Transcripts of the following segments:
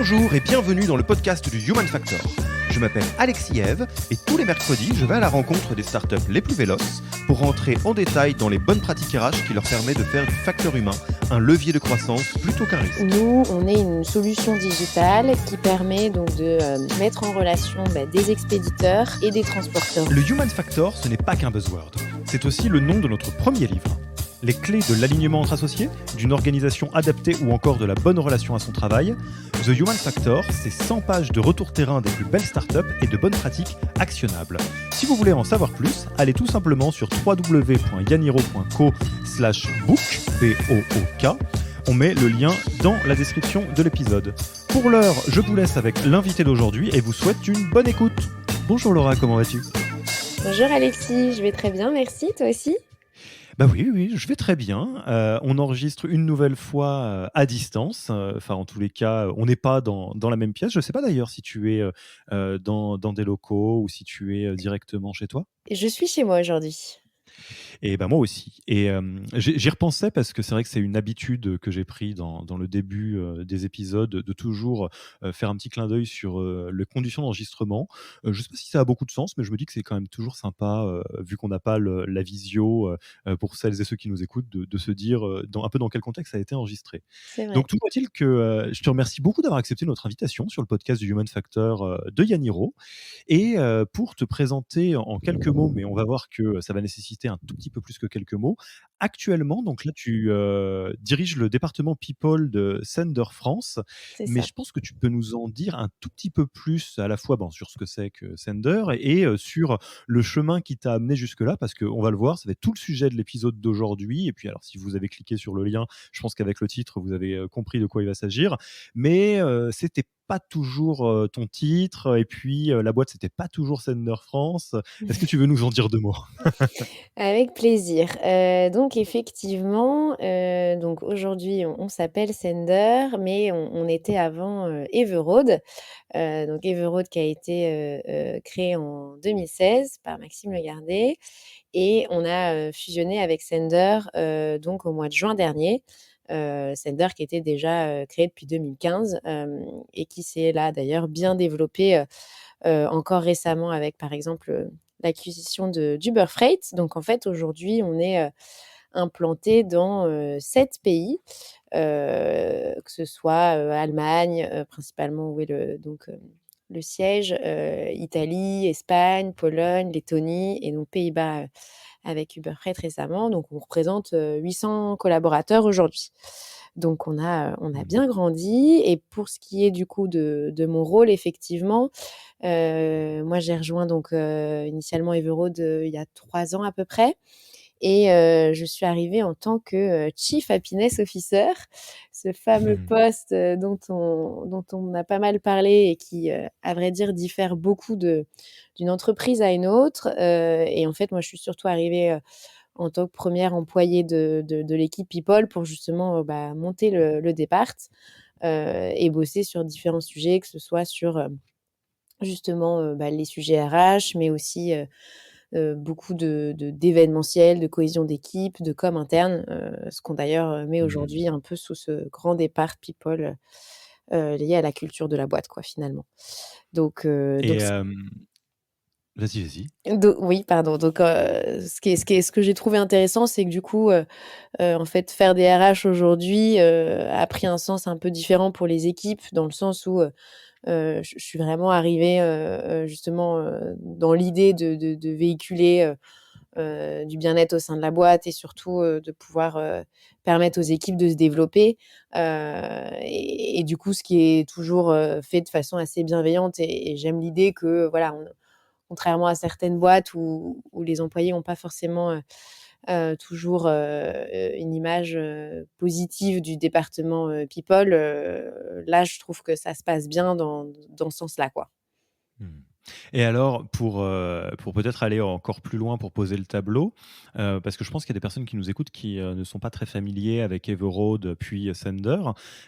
Bonjour et bienvenue dans le podcast du Human Factor. Je m'appelle Alexis Eve et tous les mercredis, je vais à la rencontre des startups les plus véloces pour rentrer en détail dans les bonnes pratiques RH qui leur permettent de faire du facteur humain un levier de croissance plutôt qu'un risque. Nous, on est une solution digitale qui permet donc de mettre en relation des expéditeurs et des transporteurs. Le Human Factor, ce n'est pas qu'un buzzword. C'est aussi le nom de notre premier livre. Les clés de l'alignement entre associés, d'une organisation adaptée ou encore de la bonne relation à son travail. The Human Factor, c'est 100 pages de retour terrain des plus belles startups et de bonnes pratiques actionnables. Si vous voulez en savoir plus, allez tout simplement sur www.yaniro.co/book, B-O-O-K. On met le lien dans la description de l'épisode. Pour l'heure, je vous laisse avec l'invité d'aujourd'hui et vous souhaite une bonne écoute. Bonjour Laura, comment vas-tu ? Bonjour Alexis, je vais très bien, merci, toi aussi ? Bah oui, je vais très bien. On enregistre une nouvelle fois à distance. Enfin, en tous les cas, on n'est pas dans la même pièce. Je ne sais pas d'ailleurs si tu es dans des locaux ou si tu es directement chez toi. Je suis chez moi aujourd'hui. Et ben moi aussi. Et j'y repensais parce que c'est vrai que c'est une habitude que j'ai pris dans le début des épisodes de toujours faire un petit clin d'œil sur les conditions d'enregistrement. Je ne sais pas si ça a beaucoup de sens, mais je me dis que c'est quand même toujours sympa, vu qu'on n'a pas la visio, pour celles et ceux qui nous écoutent, de se dire un peu dans quel contexte ça a été enregistré. C'est vrai. Donc, tout voit-il que je te remercie beaucoup d'avoir accepté notre invitation sur le podcast du Human Factor de Yaniro. Et pour te présenter en quelques mots, mais on va voir que ça va nécessiter un tout petit peu plus que quelques mots. Actuellement, donc là, tu diriges le département People de Sender France, C'est mais ça. je pense que tu peux nous en dire un tout petit peu plus à la fois sur ce que c'est que Sender et sur le chemin qui t'a amené jusque-là, parce qu'on va le voir, ça va être tout le sujet de l'épisode d'aujourd'hui. Et puis, alors, si vous avez cliqué sur le lien, je pense qu'avec le titre, vous avez compris de quoi il va s'agir. Mais c'était pas toujours ton titre, et puis la boîte, c'était pas toujours Sender France. Est-ce que tu veux nous en dire deux mots ? Avec plaisir. Donc effectivement, donc aujourd'hui on s'appelle Sender, mais on était avant Everroad. Donc Everroad qui a été créé en 2016 par Maxime Legardet et on a fusionné avec Sender donc au mois de juin dernier. Sender qui était déjà créé depuis 2015 et qui s'est là d'ailleurs bien développé encore récemment avec par exemple l'acquisition d'Uber Freight. Donc en fait aujourd'hui on est implanté dans 7 pays, que ce soit Allemagne principalement où est le siège, Italie, Espagne, Pologne, Lettonie et donc Pays-Bas avec Uber Freight récemment. Donc on représente 800 collaborateurs aujourd'hui. Donc on a bien grandi. Et pour ce qui est du coup de mon rôle, effectivement, moi j'ai rejoint donc initialement Everroad il y a 3 ans à peu près. Et je suis arrivée en tant que Chief Happiness Officer, ce fameux poste dont on a pas mal parlé et qui, à vrai dire, diffère beaucoup d'une entreprise à une autre. Et en fait, moi, je suis surtout arrivée en tant que première employée de l'équipe People pour justement monter le départ et bosser sur différents sujets, que ce soit sur justement les sujets RH, mais aussi beaucoup d'événementiel, de cohésion d'équipe, de com interne, ce qu'on d'ailleurs met aujourd'hui un peu sous ce grand départ People lié à la culture de la boîte, quoi, finalement. Donc, Et vas-y. oui, pardon. Donc, ce que j'ai trouvé intéressant, c'est que du coup, en fait, faire des RH aujourd'hui a pris un sens un peu différent pour les équipes, dans le sens où je suis vraiment arrivée justement dans l'idée de véhiculer du bien-être au sein de la boîte et surtout de pouvoir permettre aux équipes de se développer. Et du coup, ce qui est toujours fait de façon assez bienveillante. Et j'aime l'idée que, voilà, contrairement à certaines boîtes où les employés n'ont pas forcément toujours une image positive du département People, là, je trouve que ça se passe bien dans ce sens-là, quoi. Et alors, pour peut-être aller encore plus loin pour poser le tableau, parce que je pense qu'il y a des personnes qui nous écoutent qui ne sont pas très familiers avec Everroad puis Sender.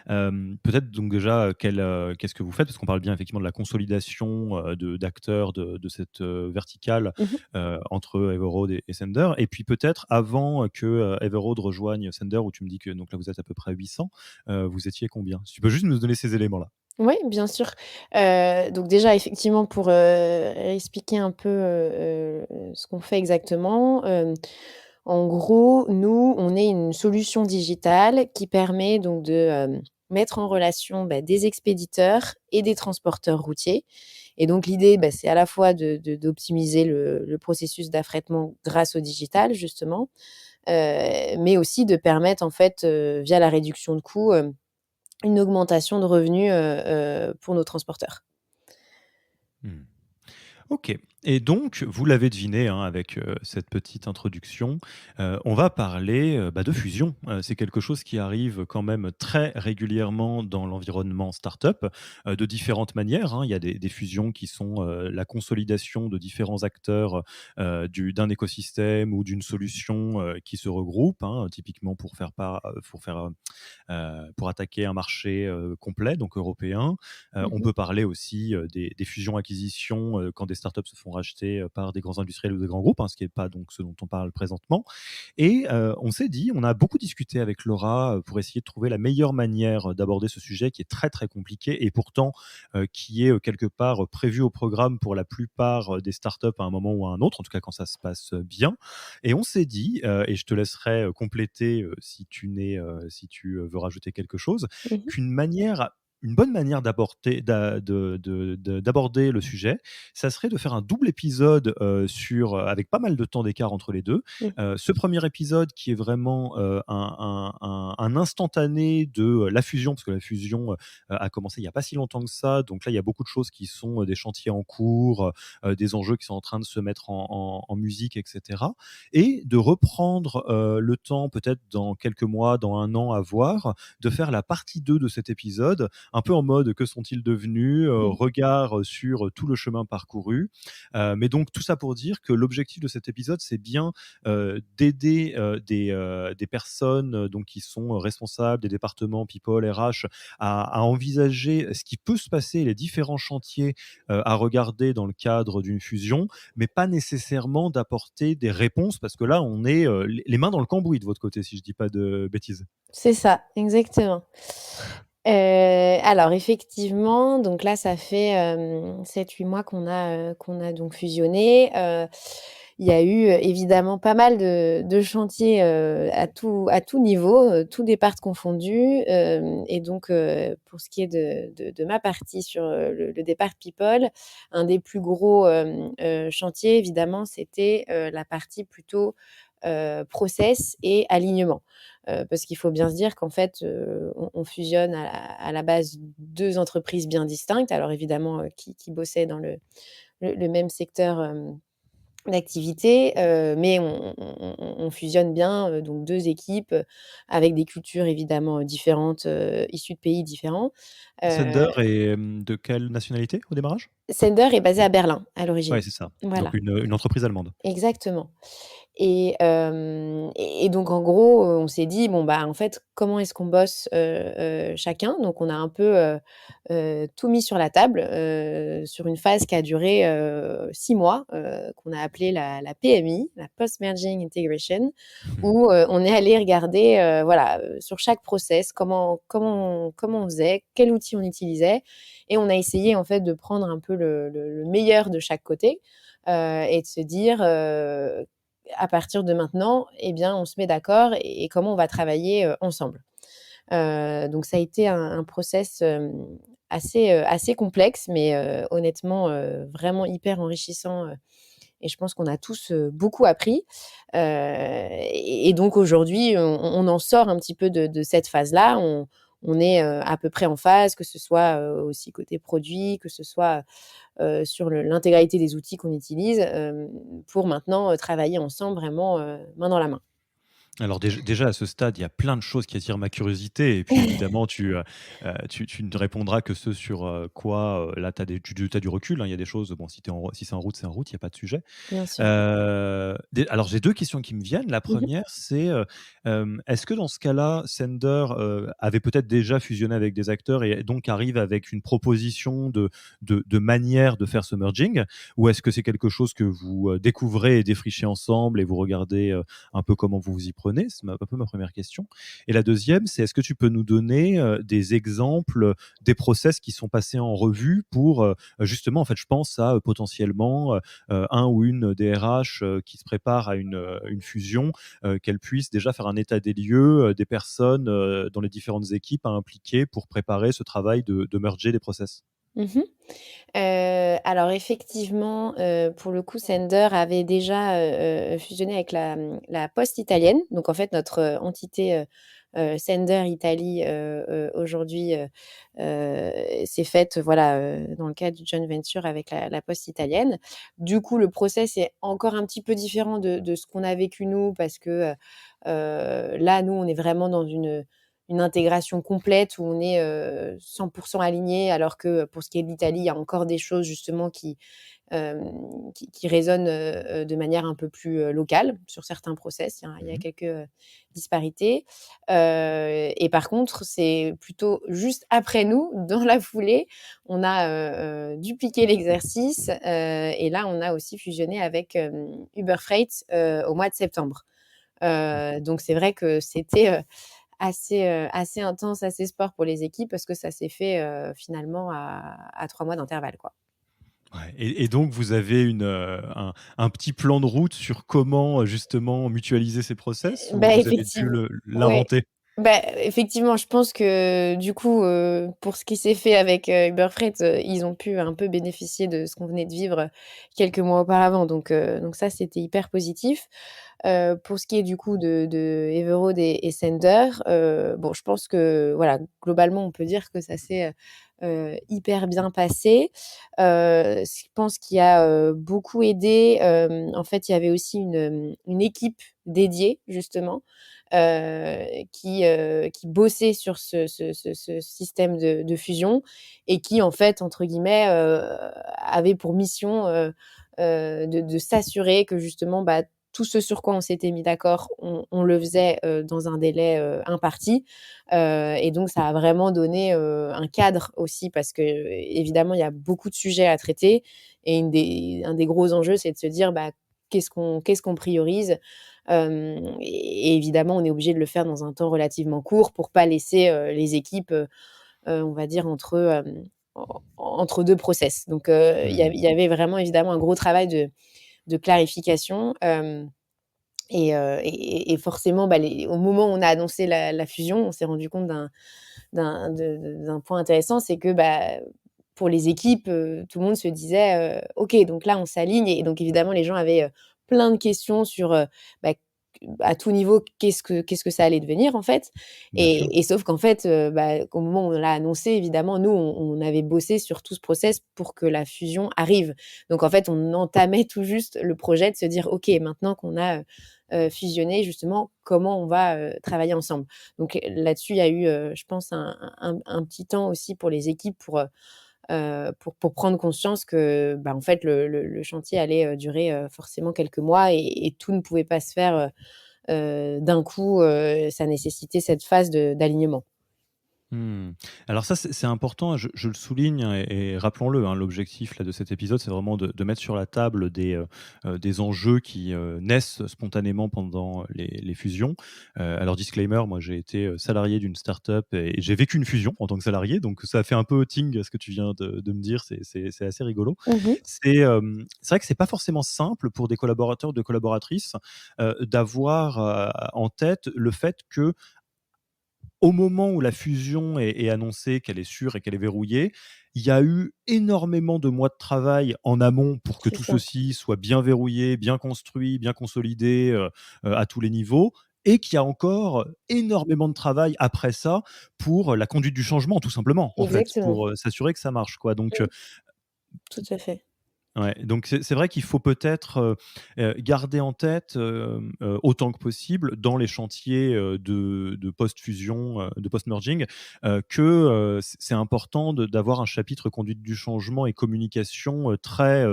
Peut-être donc déjà, qu'est-ce que vous faites ? Parce qu'on parle bien effectivement de la consolidation d'acteurs de cette verticale Mmh. entre Everroad et Sender. Et puis peut-être avant que Everroad rejoigne Sender, où tu me dis que donc là vous êtes à peu près 800, vous étiez combien ? Si tu peux juste nous donner ces éléments-là. Oui, bien sûr. Donc déjà, effectivement, pour, expliquer un peu, ce qu'on fait exactement, en gros, nous, on est une solution digitale qui permet donc de, mettre en relation, des expéditeurs et des transporteurs routiers et donc l'idée, c'est à la fois d'optimiser le processus d'affrètement grâce au digital, justement, mais aussi de permettre, en fait, via la réduction de coûts, une augmentation de revenus, pour nos transporteurs. Mmh. OK, et donc vous l'avez deviné, hein, avec, cette petite introduction, on va parler, de fusion. C'est quelque chose qui arrive quand même très régulièrement dans l'environnement startup, de différentes manières, hein. Il y a des fusions qui sont, la consolidation de différents acteurs, d'un écosystème ou d'une solution, qui se regroupent, hein, typiquement pour attaquer un marché, complet, donc européen. On Mmh. peut parler aussi, des fusions-acquisitions, quand des startups se font racheter, par des grands industriels ou des grands groupes, hein, ce qui n'est pas donc ce dont on parle présentement. Et on s'est dit, on a beaucoup discuté avec Laura, pour essayer de trouver la meilleure manière, d'aborder ce sujet qui est très, très compliqué et pourtant, qui est, quelque part, prévu au programme pour la plupart, des startups à un moment ou à un autre, en tout cas quand ça se passe, bien. Et on s'est dit, et je te laisserai, compléter, si tu, veux rajouter quelque chose, Mmh. une bonne manière d'aborder le sujet, ça serait de faire un double épisode, avec pas mal de temps d'écart entre les 2. Mmh. Ce premier épisode qui est vraiment, un instantané de, la fusion, parce que la fusion, a commencé il y a pas si longtemps que ça. Donc là, il y a beaucoup de choses qui sont, des chantiers en cours, des enjeux qui sont en train de se mettre en musique et cetera, et de reprendre, le temps peut-être dans quelques mois, dans un an à voir, de faire la partie 2 de cet épisode, un peu en mode que sont-ils devenus, Mmh. regard sur tout le chemin parcouru. Mais donc tout ça pour dire que l'objectif de cet épisode, c'est bien, d'aider, des personnes, donc qui sont responsables des départements people, RH, à envisager ce qui peut se passer, les différents chantiers, à regarder dans le cadre d'une fusion, mais pas nécessairement d'apporter des réponses parce que là, on est, les mains dans le cambouis de votre côté, si je dis pas de bêtises. C'est ça, exactement. Alors effectivement, donc là, ça fait, 7-8 mois qu'on a donc fusionné. Il y a eu, évidemment pas mal de chantiers, à tout niveau, tous départs confondus. Hem Et donc, pour ce qui est de ma partie sur, le départ people, un des plus gros, chantiers évidemment, c'était, la partie plutôt, process et alignement. Parce qu'il faut bien se dire qu'en fait, on fusionne à la base 2 entreprises bien distinctes. Alors évidemment, qui bossaient dans le même secteur, d'activité, mais on fusionne bien, donc 2 équipes, avec des cultures évidemment, différentes, issues de pays différents. Sender Heu, est, de quelle nationalité au démarrage? Sender est basé à Berlin, à Ouais, l'origine. c'est ça. Donc Voilà, une entreprise allemande. exactement. Et donc en gros, on s'est dit: «Bon, en fait, comment est-ce qu'on bosse, chacun?» Donc on a un peu, tout mis sur la table, sur une phase qui a duré, 6 mois, qu'on a appelée la PMI, la Post Merging Integration, où, on est allé regarder, voilà, sur chaque process, comment on faisait, quel outil on utilisait, et on a essayé en fait de prendre un peu le meilleur de chaque côté, et de se dire, à partir de maintenant, eh bien, on se met d'accord et comment on va travailler, ensemble. Donc ça a été un process, assez complexe, mais honnêtement, vraiment hyper enrichissant, et je pense qu'on a tous, beaucoup appris. Et donc aujourd'hui, on en sort un petit peu de cette phase-là. On est, à peu près en phase, que ce soit, aussi côté produit, que ce soit, sur l'intégralité des outils qu'on utilise, pour maintenant, travailler ensemble vraiment, main dans la main. Alors déjà à ce stade, il y a plein de choses qui attirent ma curiosité et puis évidemment tu ne répondras que ce sur, quoi, là tu as du recul, hein. Il y a des choses, bon si c'est en route, c'est en route, il y a pas de sujet. Bien sûr. Alors j'ai 2 questions qui me viennent. La Mmh mh. première, c'est, est-ce que dans ce cas-là, Sender, avait peut-être déjà fusionné avec des acteurs et donc arrive avec une proposition de manière de faire ce merging? Ou est-ce que c'est quelque chose que vous, découvrez et défrichez ensemble et vous regardez, un peu comment vous vous y apprenez? C'est un peu ma première question. Et la deuxième, c'est est-ce que tu peux nous donner des exemples des process qui sont passés en revue pour justement, en fait, je pense à potentiellement un ou une DRH qui se prépare à une fusion, qu'elle puisse déjà faire un état des lieux des personnes dans les différentes équipes à impliquer pour préparer ce travail de merger les process. Mmh. Alors effectivement, pour le coup, Sender avait déjà, fusionné avec la poste italienne. Donc en fait, notre, entité, Sender Italie, aujourd'hui, s'est faite, voilà, dans le cadre du joint venture avec la poste italienne. Du coup, le process est encore un petit peu différent de ce qu'on a vécu nous parce que, là, nous, on est vraiment dans une intégration complète où on est 100% alignés, alors que pour ce qui est de l'Italie, il y a encore des choses justement qui résonnent de manière un peu plus locale sur certains process. Il y a Mmh. quelques disparités. Et par contre, c'est plutôt juste après nous, dans la foulée, on a dupliqué l'exercice et là, on a aussi fusionné avec Uber Freight au mois de septembre. D'accord. Donc c'est vrai que c'était assez intense, assez sport pour les équipes parce que ça s'est fait, finalement à 3 mois d'intervalle, quoi. Ouais, et donc vous avez un petit plan de route sur comment, justement mutualiser ces process ou Bah, vous avez dû effectivement, ouais. l'inventer? Bah, effectivement, je pense que du coup, pour ce qui s'est fait avec, Uber Freight, ils ont pu un peu bénéficier de ce qu'on venait de vivre, quelques mois auparavant donc ça, c'était hyper positif. Pour ce qui est du coup de Everode et Sender, bon, je pense que voilà, globalement, on peut dire que ça s'est, hyper bien passé. Je pense qu'il y a, beaucoup aidé, en fait, il y avait aussi une équipe dédiée justement, qui bossait sur ce système de fusion et qui en fait, entre guillemets, avait pour mission, de s'assurer que justement, bah, tout ce sur quoi on s'était mis d'accord, on le faisait, dans un délai, imparti. Et donc ça a vraiment donné, un cadre aussi parce qu'évidemment, il y a beaucoup de sujets à traiter et un des gros enjeux, c'est de se dire: «Bah, qu'est-ce qu'on priorise?» Et évidemment, on est obligé de le faire dans un temps relativement court pour pas laisser, les équipes, on va dire entre 2 process. Donc il y Mmh. avait vraiment évidemment un gros travail de clarification, et forcément, bah, au moment où on a annoncé la fusion, on s'est rendu compte d'un point intéressant, c'est que, bah, pour les équipes, tout le monde se disait: «OK, donc là, on s'aligne» et donc évidemment, les gens avaient, plein de questions sur, bah, à tout niveau, qu'est-ce que ça allait devenir, en fait? Bien sûr. Et sauf qu'en fait, bah, au moment où on l'a annoncé, évidemment, nous, on avait bossé sur tout ce process pour que la fusion arrive. Donc en fait, on entamait tout juste le projet de se dire: «OK, maintenant qu'on a, fusionné, justement, comment on va, travailler ensemble?» Donc là-dessus, il y a eu, je pense un petit temps aussi pour les équipes pour prendre conscience que, bah, en fait, le chantier allait, durer, forcément quelques mois et tout ne pouvait pas se faire, d'un coup, ça nécessitait cette phase d'alignement. Mmh. Alors ça, c'est important, je le souligne, hein, et rappelons-le, hein, l'objectif là de cet épisode, c'est vraiment de mettre sur la table des enjeux qui, naissent spontanément pendant les fusions. Alors disclaimer, moi j'ai été, salarié d'une start-up et j'ai vécu une fusion en tant que salarié, donc ça a fait un peu ting ce que tu viens de me dire, c'est assez rigolo. Mmh. C'est vrai que c'est pas forcément simple pour des collaborateurs ou des collaboratrices, d'avoir, en tête le fait que au moment où la fusion est annoncée, qu'elle est sûre et qu'elle est verrouillée, il y a eu énormément de mois de travail en amont pour que C'est tout ça. ceci soit bien verrouillé, bien construit, bien consolidé, à tous les niveaux et qu'il y a encore énormément de travail après ça pour la conduite du changement tout simplement, en fait, Exactement. pour, s'assurer que ça marche, quoi. Donc Mmh, tout à fait. ouais, donc c'est vrai qu'il faut peut-être, garder en tête, autant que possible dans les chantiers, de post-fusion, de post-merging, que, c'est important d'avoir un chapitre conduite du changement et communication, très,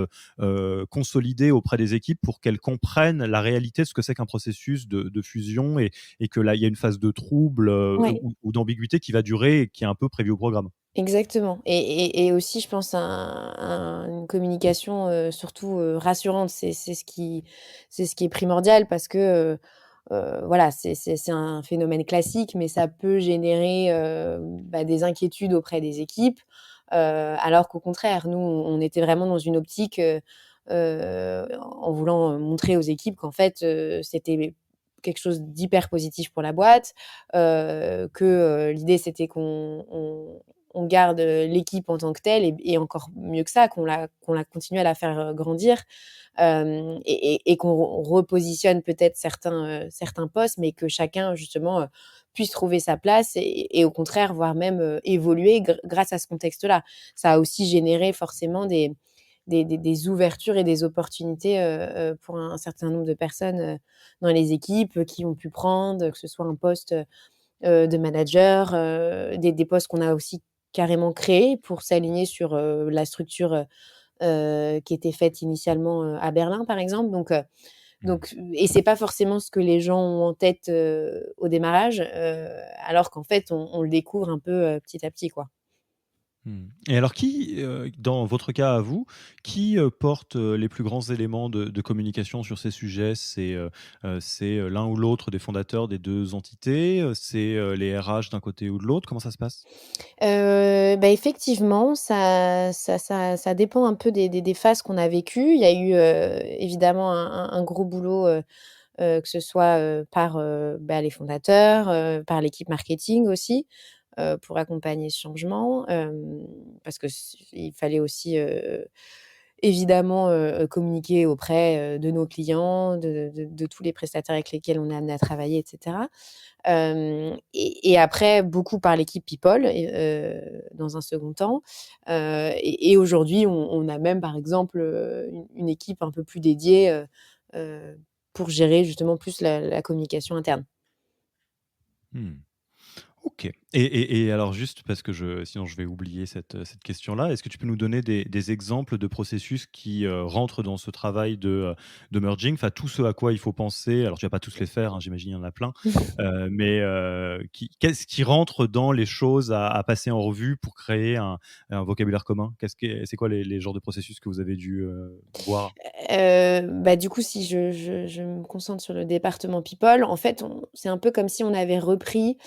consolidé auprès des équipes pour qu'elles comprennent la réalité de ce que c'est qu'un processus de fusion et que là, il y a une phase de trouble, Ouais. ou d'ambiguïté qui va durer et qui est un peu prévue au programme. Exactement et aussi je pense à une communication, surtout, rassurante. C'est ce qui est primordial parce que, voilà, c'est un phénomène classique, mais ça peut générer, des inquiétudes auprès des équipes, alors qu'au contraire, nous, on était vraiment dans une optique, en voulant montrer aux équipes qu'en fait, c'était quelque chose d'hyper positif pour la boîte, l'idée c'était qu'on garde, l'équipe en tant que telle et encore mieux que ça, qu'on la continue à la faire, grandir, et qu'on repositionne peut-être certains postes, mais que chacun justement, puisse trouver sa place et au contraire, voire même, évoluer grâce à ce contexte-là. Ça a aussi généré forcément des ouvertures et des opportunités, pour un certain nombre de personnes, dans les équipes, qui ont pu prendre, que ce soit un poste, de manager, des postes qu'on a aussi carrément créés pour s'aligner sur, la structure, qui était faite initialement, à Berlin, par exemple. Mmh. Et c'est pas forcément ce que les gens ont en tête, au démarrage, alors qu'en fait, on le découvre un peu, petit à petit, quoi. Mmh. Et alors dans votre cas à vous, qui, porte, les plus grands éléments de communication sur ces sujets? C'est l'un ou l'autre des fondateurs des 2 entités? C'est, les RH d'un côté ou de l'autre? Comment ça se passe? Effectivement, ça dépend un peu des phases qu'on a vécues. Il y a eu, évidemment un gros boulot, que ce soit, par, les fondateurs, par l'équipe marketing aussi, pour accompagner ce changement, parce que il fallait aussi, évidemment, communiquer auprès, de nos clients, de tous les prestataires avec lesquels on est amené à travailler et cetera. Et après beaucoup par l'équipe people dans un second temps. Et aujourd'hui, on a même par exemple, une équipe un peu plus dédiée, heu, pour gérer justement plus la communication interne. Mmh. OK. Et alors juste parce que sinon je vais oublier cette question-là, est-ce que tu peux nous donner des exemples de processus qui, rentrent dans ce travail de merging? Enfin, tout ce à quoi il faut penser, alors tu vas pas tous les faire, hein, j'imagine, il y en a plein, mais qu'est-ce qui rentre dans les choses à passer en revue pour créer un vocabulaire commun? C'est quoi les genres de processus que vous avez dû, voir? Du coup, si je me concentre sur le département people, en fait, on c'est un peu comme si on avait repris,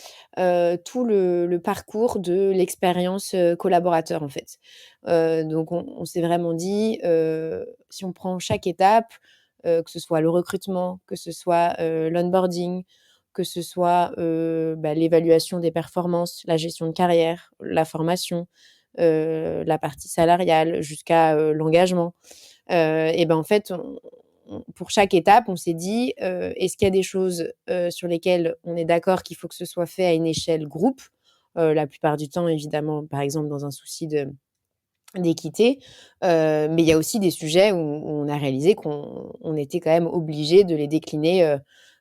tout le parcours de l'expérience, collaborateur, en fait. Donc on s'est vraiment dit, si on prend chaque étape, que ce soit le recrutement, que ce soit, l'onboarding, que ce soit, l'évaluation des performances, la gestion de carrière, la formation, la partie salariale jusqu'à, l'engagement. En fait, pour chaque étape, on s'est dit, est-ce qu'il y a des choses, sur lesquelles on est d'accord qu'il faut que ce soit fait à une échelle groupe? La plupart du temps, évidemment, par exemple, dans un souci d'équité, mais il y a aussi des sujets où on a réalisé qu'on était quand même obligé de les décliner,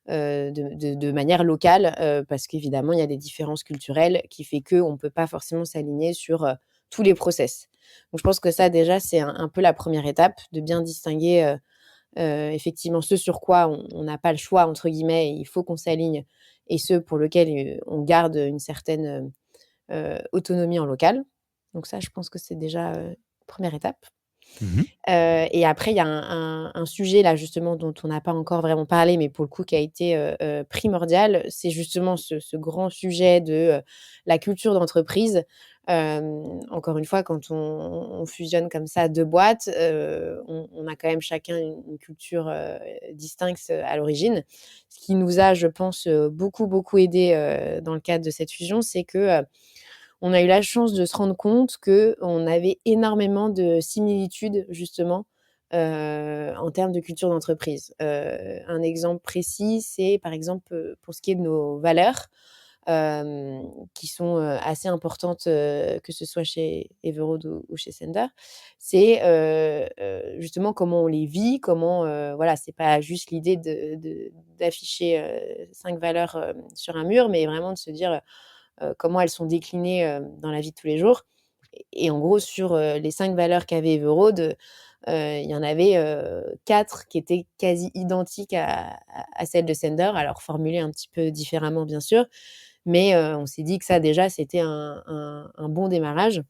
de manière locale, parce qu'évidemment, il y a des différences culturelles qui fait qu'on ne peut pas forcément s'aligner sur, tous les process. Donc je pense que ça déjà, c'est un peu la première étape, de bien distinguer, effectivement ce sur quoi on n'a pas «le choix» entre guillemets, et il faut qu'on s'aligne, et ce pour lequel, on garde une certaine, autonomie en local. Donc ça, je pense que c'est déjà, 1re étape. Mmh. Et après, il y a un sujet là justement dont on n'a pas encore vraiment parlé, mais pour le coup qui a été, primordial, c'est justement ce grand sujet de, la culture d'entreprise. Encore une fois, quand on fusionne comme ça 2 boîtes, on a quand même chacun une culture, distincte, à l'origine. Ce qui nous a, je pense, beaucoup, beaucoup aidé, dans le cadre de cette fusion, c'est que, on a eu la chance de se rendre compte qu'on avait énormément de similitudes justement, en termes de culture d'entreprise. Un exemple précis, c'est par exemple, pour ce qui est de nos valeurs, qui sont, assez importantes, que ce soit chez Everode ou chez Sender. C'est, justement comment on les vit, comment, voilà, c'est pas juste l'idée d'afficher, 5 valeurs, sur un mur, mais vraiment de se dire, comment elles sont déclinées, dans la vie de tous les jours. Et en gros, sur, les 5 valeurs qu'avait Everode, il y en avait, 4 qui étaient quasi identiques à celles de Sender, alors formulées un petit peu différemment bien sûr, mais on s'est dit que ça déjà c'était un bon démarrage.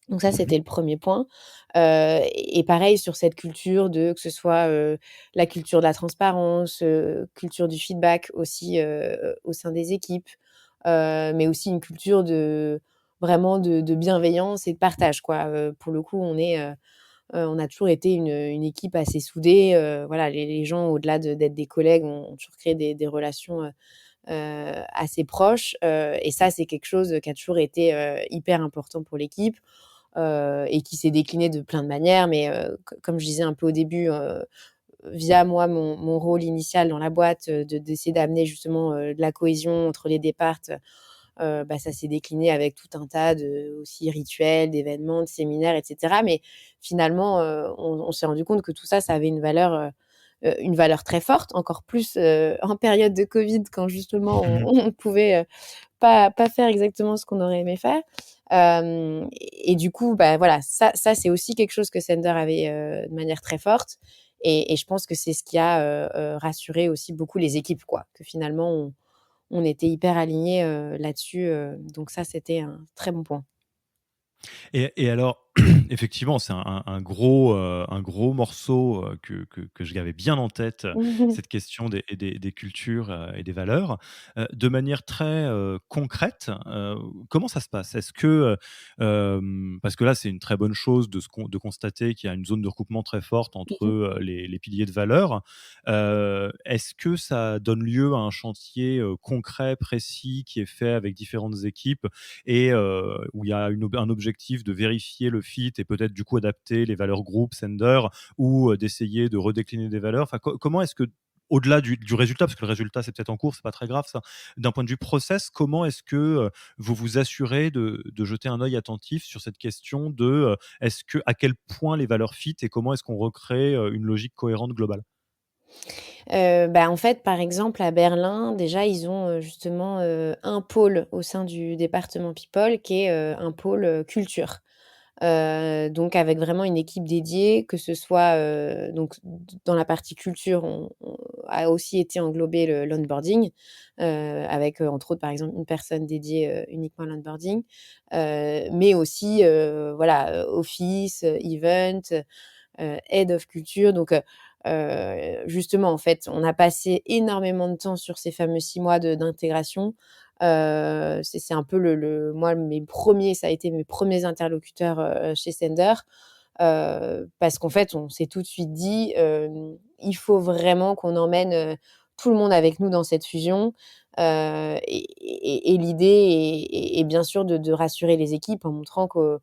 Donc ça, Mmh. c'était le premier point, et pareil sur cette culture de que ce soit, la culture de la transparence, culture du feedback aussi, au sein des équipes, mais aussi une culture de vraiment de bienveillance et de partage, quoi. Pour le coup, on a toujours été une équipe assez soudée, voilà, les gens au-delà d'être des collègues ont toujours créé des relations, assez proches, et ça, c'est quelque chose qui a toujours été, hyper important pour l'équipe, et qui s'est décliné de plein de manières. Mais comme je disais un peu au début, via moi, mon rôle initial dans la boîte, d'essayer d'amener justement de la cohésion entre les départs, bah, ça s'est décliné avec tout un tas de aussi rituels, d'événements, de séminaires, et cetera. Mais finalement, on s'est rendu compte que tout ça, ça avait une valeur très forte, encore plus en période de Covid, quand justement on pouvait pas faire exactement ce qu'on aurait aimé faire. Et du coup, bah, voilà, ça c'est aussi quelque chose que Sender avait, de manière très forte, et je pense que c'est ce qui a, rassuré aussi beaucoup les équipes, quoi. Que finalement on était hyper alignés, là-dessus, donc ça, c'était un très bon point. Et alors, effectivement, c'est un gros morceau, que je gavais bien en tête, cette question des cultures, et des valeurs. De manière très, concrète, comment ça se passe? Est-ce que, parce que là, c'est une très bonne chose de constater qu'il y a une zone de recoupement très forte entre, Mmh. les piliers de valeurs. Est-ce que ça donne lieu à un chantier, concret, précis, qui est fait avec différentes équipes et où il y a un objectif de vérifier le fit et peut-être du coup adapter les valeurs groupes, sender ou d'essayer de redécliner des valeurs. Enfin, comment est-ce que au-delà du résultat, parce que le résultat c'est peut-être en cours, c'est pas très grave ça. D'un point de vue process, comment est-ce que vous vous assurez de jeter un œil attentif sur cette question de est-ce que à quel point les valeurs fit et comment est-ce qu'on recrée une logique cohérente globale? Bah, en fait, par exemple, à Berlin, déjà, ils ont, justement, un pôle au sein du département people qui est, un pôle, culture. Donc avec vraiment une équipe dédiée, que ce soit, donc dans la partie culture, on a aussi été englobé l'onboarding, avec, entre autres, par exemple, une personne dédiée, uniquement à l'onboarding, mais aussi, voilà, office, event, head of culture. Donc justement, en fait, on a passé énormément de temps sur ces fameux 6 mois d'intégration. C'est un peu moi, ça a été mes premiers interlocuteurs, chez Sender, parce qu'en fait, on s'est tout de suite dit, «Il faut vraiment qu'on emmène, tout le monde avec nous dans cette fusion». Et l'idée est bien sûr de rassurer les équipes en montrant qu'on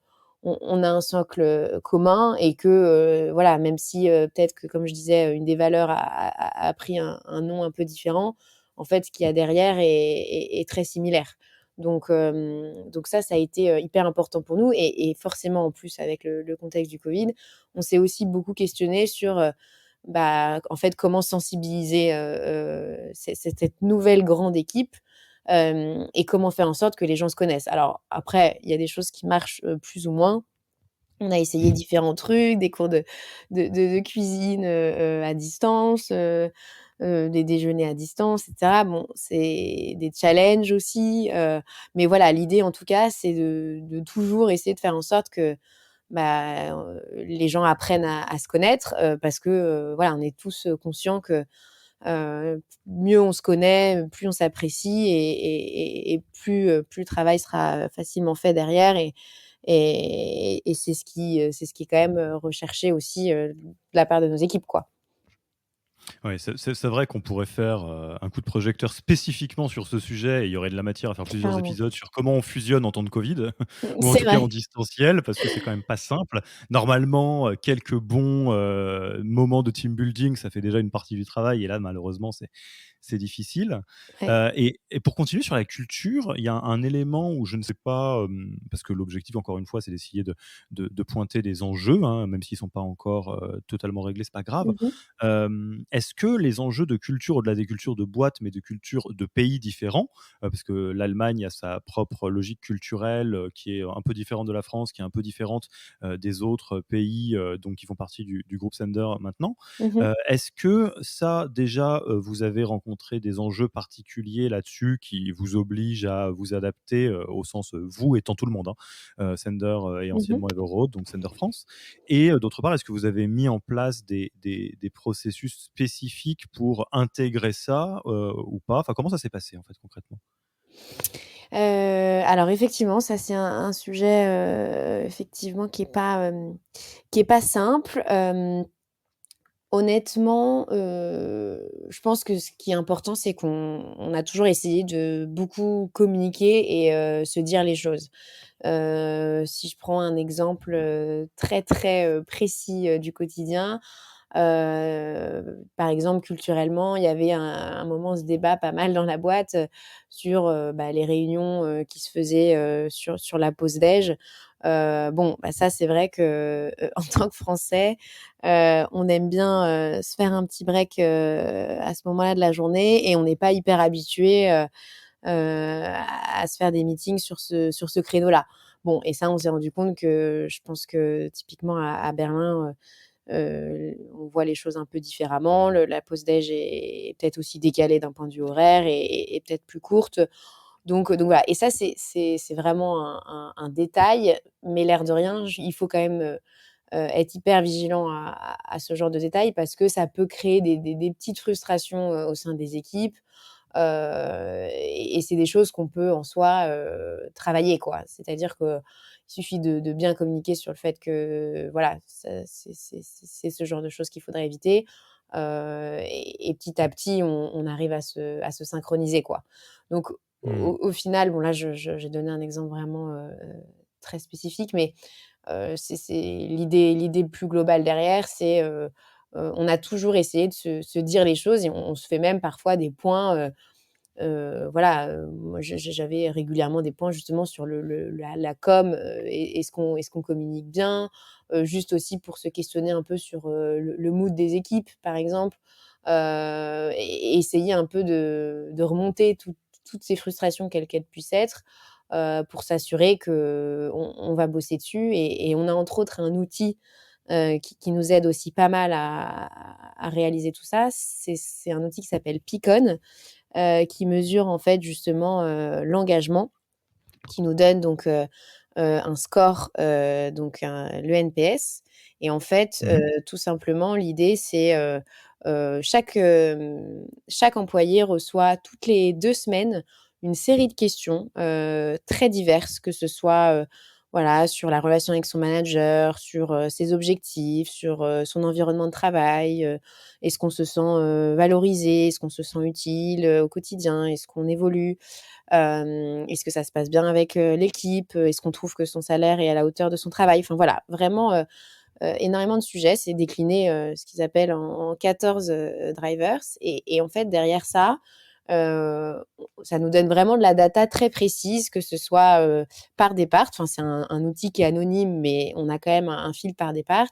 a un socle commun, et que, voilà, même si, peut-être que, comme je disais, une des valeurs a pris un nom un peu différent, en fait, ce qu'il y a derrière est très similaire. Donc ça a été, hyper important pour nous, et forcément, en plus, avec le contexte du Covid, on s'est aussi beaucoup questionné sur, bah, en fait, comment sensibiliser, cette nouvelle grande équipe, et comment faire en sorte que les gens se connaissent. Alors après, il y a des choses qui marchent, plus ou moins. On a essayé différents trucs, des cours de cuisine, à distance, des déjeuners à distance, et cetera. Bon, c'est des challenges aussi, mais voilà, l'idée en tout cas, c'est de toujours essayer de faire en sorte que, bah, les gens apprennent à se connaître, parce que, voilà, on est tous, conscients que, mieux on se connaît, plus on s'apprécie, et plus le travail sera facilement fait derrière, et c'est ce qui est quand même, recherché aussi, de la part de nos équipes, quoi. Oui, c'est vrai qu'on pourrait faire, un coup de projecteur spécifiquement sur ce sujet et il y aurait de la matière à faire plusieurs Clairement. épisodes sur comment on fusionne en temps de Covid ou en C'est tout cas vrai. en distanciel parce que c'est quand même pas simple. Normalement, quelques bons, moments de team building, ça fait déjà une partie du travail et là malheureusement c'est difficile. Ouais. Et pour continuer sur la culture, il y a un élément où je ne sais pas, parce que l'objectif encore une fois, c'est d'essayer de pointer des enjeux, hein, même s'ils sont pas encore, totalement réglés, c'est pas grave. Mmh mh. Est-ce est-ce que les enjeux de culture, au-delà des cultures de boîte, mais de cultures de pays différents, parce que l'Allemagne a sa propre logique culturelle, qui est un peu différente de la France, qui est un peu différente, des autres pays, donc qui font partie du groupe Sender maintenant. Mmh. Est-ce que ça déjà, vous avez rencontré des enjeux particuliers là-dessus qui vous obligent à vous adapter, au sens, vous étant tout le monde, hein, Sender, et Mmh. anciennement Everroad, donc Sender France? Et d'autre part, est-ce que vous avez mis en place des processus spécifiques pour intégrer ça, ou pas? Enfin, comment ça s'est passé, en fait, concrètement? Alors effectivement, ça c'est un sujet, effectivement qui est pas simple. Honnêtement, je pense que ce qui est important, c'est qu'on a toujours essayé de beaucoup communiquer et se dire les choses. Si je prends un exemple, très, très, précis, du quotidien, par exemple, culturellement, il y avait un moment ce débat pas mal dans la boîte, sur, les réunions, qui se faisaient, sur la pause déj. Bon, bah, ça, c'est vrai que, en tant que Français, on aime bien, se faire un petit break, à ce moment-là de la journée et on n'est pas hyper habitué à se faire des meetings sur ce créneau-là. Bon et ça, on s'est rendu compte que je pense que typiquement à Berlin, on voit les choses un peu différemment. La pause déj est peut-être aussi décalée d'un point de vue horaire et peut-être plus courte. Donc voilà et ça, c'est vraiment un détail, mais l'air de rien, il faut quand même, être hyper vigilant à ce genre de détails parce que ça peut créer des petites frustrations, au sein des équipes. Et c'est des choses qu'on peut en soi, travailler quoi. C'est-à-dire qu'il suffit de bien communiquer sur le fait que voilà, ça c'est ce genre de choses qu'il faudrait éviter, et petit à petit on arrive à se synchroniser quoi. Donc Mmh. au final, bon là j'ai donné un exemple vraiment, très spécifique, mais c'est l'idée plus globale derrière, c'est, on a toujours essayé de se dire les choses et on se fait même parfois des points, voilà, moi j'avais régulièrement des points justement sur la com, est-ce qu'on communique bien? Juste aussi pour se questionner un peu sur, le mood des équipes, par exemple, et essayer un peu de remonter toutes ces frustrations quelles qu'elles puissent être, pour s'assurer qu'on va bosser dessus et on a entre autres un outil, qui nous aide aussi pas mal à réaliser tout ça. C'est un outil qui s'appelle Peakon, qui mesure en fait justement, l'engagement, qui nous donne donc, un score, donc le NPS et en fait, Mmh. tout simplement l'idée c'est, chaque employé reçoit toutes les 2 semaines une série de questions, très diverses, que ce soit, voilà, sur la relation avec son manager, sur, ses objectifs, sur, son environnement de travail, est-ce qu'on se sent, valorisé? Est-ce qu'on se sent utile, au quotidien? Est-ce qu'on évolue? Est-ce que ça se passe bien avec, l'équipe? Est-ce qu'on trouve que son salaire est à la hauteur de son travail? Enfin voilà, vraiment, énormément de sujets. C'est décliné, ce qu'ils appellent en 14, drivers et en fait derrière ça, ça nous donne vraiment de la data très précise, que ce soit, par départ, enfin c'est un outil qui est anonyme, mais on a quand même un fil par départ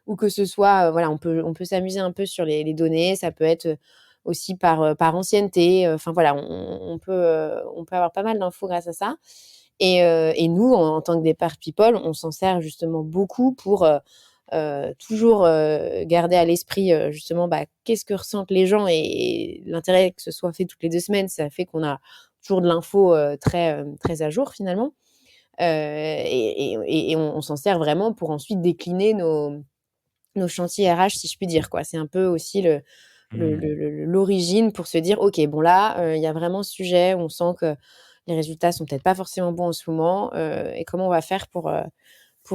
ou que ce soit, voilà, on peut s'amuser un peu sur les données. Ça peut être, aussi par ancienneté, enfin voilà, on peut avoir pas mal d'infos grâce à ça et nous, en tant que Depart People, on s'en sert justement beaucoup pour, toujours, garder à l'esprit, justement, qu'est-ce que ressentent les gens et l'intérêt que ce soit fait toutes les 2 semaines, ça fait qu'on a toujours de l'info, très à jour finalement, et on s'en sert vraiment pour ensuite décliner nos chantiers RH, si je puis dire, quoi. C'est un peu aussi Mmh. l'origine pour se dire: «OK, bon là, il y a vraiment ce sujet, on sent que les résultats sont peut-être pas forcément bons en ce moment, et comment on va faire pour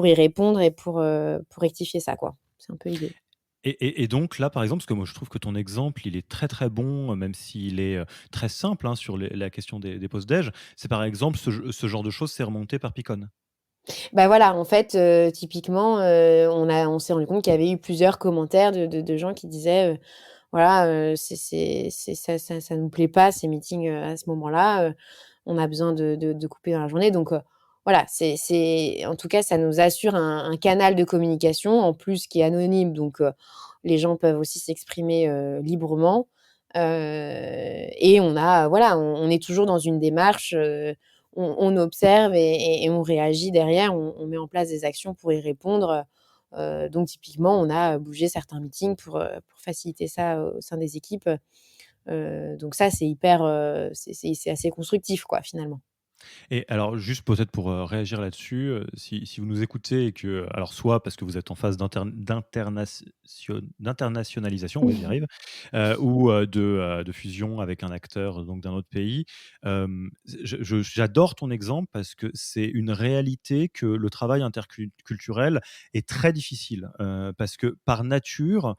y répondre et pour rectifier ça, quoi?» C'est un peu l'idée. Et donc là, par exemple, parce que moi je trouve que ton exemple, il est très, très bon, même s'il est, très simple, hein, sur la question des pauses déj. C'est par exemple ce genre de choses, c'est remonté par Picon? Bah, voilà, en fait, typiquement, on s'est rendu compte qu'il y avait eu plusieurs commentaires de gens qui disaient, voilà, c'est ça nous plaît pas ces meetings, à ce moment-là, on a besoin de couper dans la journée donc voilà, c'est en tout cas, ça nous assure un canal de communication en plus qui est anonyme donc les gens peuvent aussi s'exprimer, librement. Et on a voilà, on est toujours dans une démarche, on observe et on réagit derrière, on met en place des actions pour y répondre. Donc typiquement, on a bougé certains meetings pour faciliter ça au sein des équipes. Donc ça, c'est hyper, c'est assez constructif quoi, finalement. Et alors juste peut-être pour, réagir là-dessus, si vous nous écoutez et que alors soit parce que vous êtes en phase d'internationalisation, oui j'y arrive, ou, de fusion avec un acteur, donc d'un autre pays, j'adore ton exemple parce que c'est une réalité que le travail interculturel est très difficile, parce que par nature,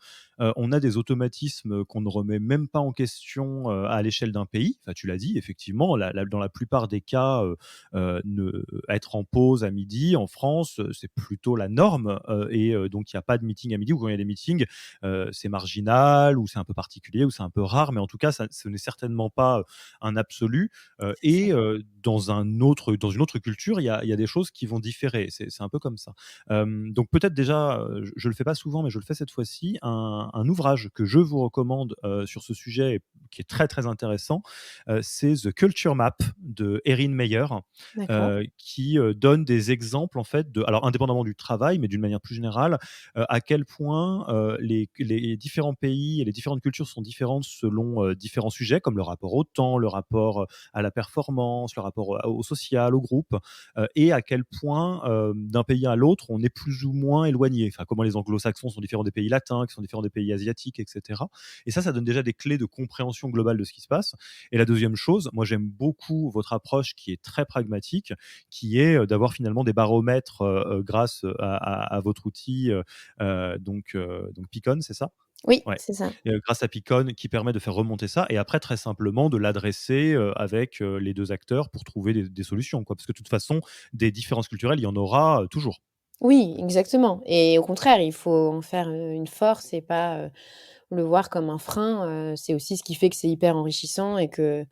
on a des automatismes qu'on ne remet même pas en question, à l'échelle d'un pays. Enfin, tu l'as dit, effectivement, dans la plupart des cas, être en pause à midi en France, c'est plutôt la norme, donc il n'y a pas de meeting à midi ou quand il y a des meetings, c'est marginal ou c'est un peu particulier ou c'est un peu rare, mais en tout cas, ce n'est certainement pas un absolu. C'est ça. Dans une autre culture, il y a des choses qui vont différer. C'est un peu comme ça. Donc peut-être déjà, je le fais pas souvent, mais je le fais cette fois-ci, un ouvrage que je vous recommande sur ce sujet et qui est très très intéressant, c'est The Culture Map de Erin Meyer, D'accord. qui donne des exemples en fait alors indépendamment du travail, mais d'une manière plus générale, à quel point les différents pays et les différentes cultures sont différentes selon différents sujets, comme le rapport au temps, le rapport à la performance, le rapport au social, au groupe, et à quel point d'un pays à l'autre, on est plus ou moins éloigné. Enfin, comment les anglo-saxons sont différents des pays latins, qui sont différents des pays asiatiques, etc. Et ça donne déjà des clés de compréhension globale de ce qui se passe. Et la deuxième chose, moi j'aime beaucoup votre approche qui est très pragmatique, qui est d'avoir finalement des baromètres grâce à votre outil, donc Picon, c'est ça? Oui, Ouais, c'est ça. grâce à Picon qui permet de faire remonter ça et après très simplement de l'adresser, avec, les 2 acteurs pour trouver des solutions, quoi. Parce que de toute façon, des différences culturelles, il y en aura, toujours. Oui, exactement et au contraire, il faut en faire, une force et pas, le voir comme un frein. C'est aussi ce qui fait que c'est hyper enrichissant et que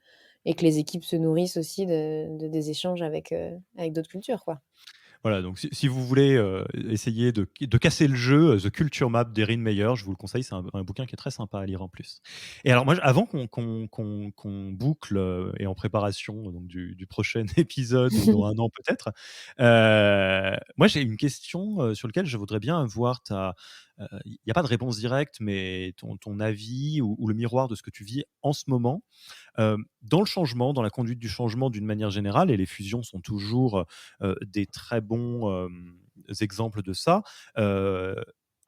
les équipes se nourrissent aussi de des échanges avec d'autres cultures, quoi. Voilà, donc si vous voulez, essayer de casser le jeu, The Culture Map d'Erin Meyer, je vous le conseille, c'est un bouquin qui est très sympa à lire en plus. Et alors moi, avant qu'on boucle, et en préparation donc du prochain épisode dans un an peut-être, moi j'ai une question, sur lequel je voudrais bien avoir il y a pas de réponse directe, mais ton avis ou le miroir de ce que tu vis en ce moment. Dans le changement, dans la conduite du changement d'une manière générale, et les fusions sont toujours des très bons exemples de ça. euh,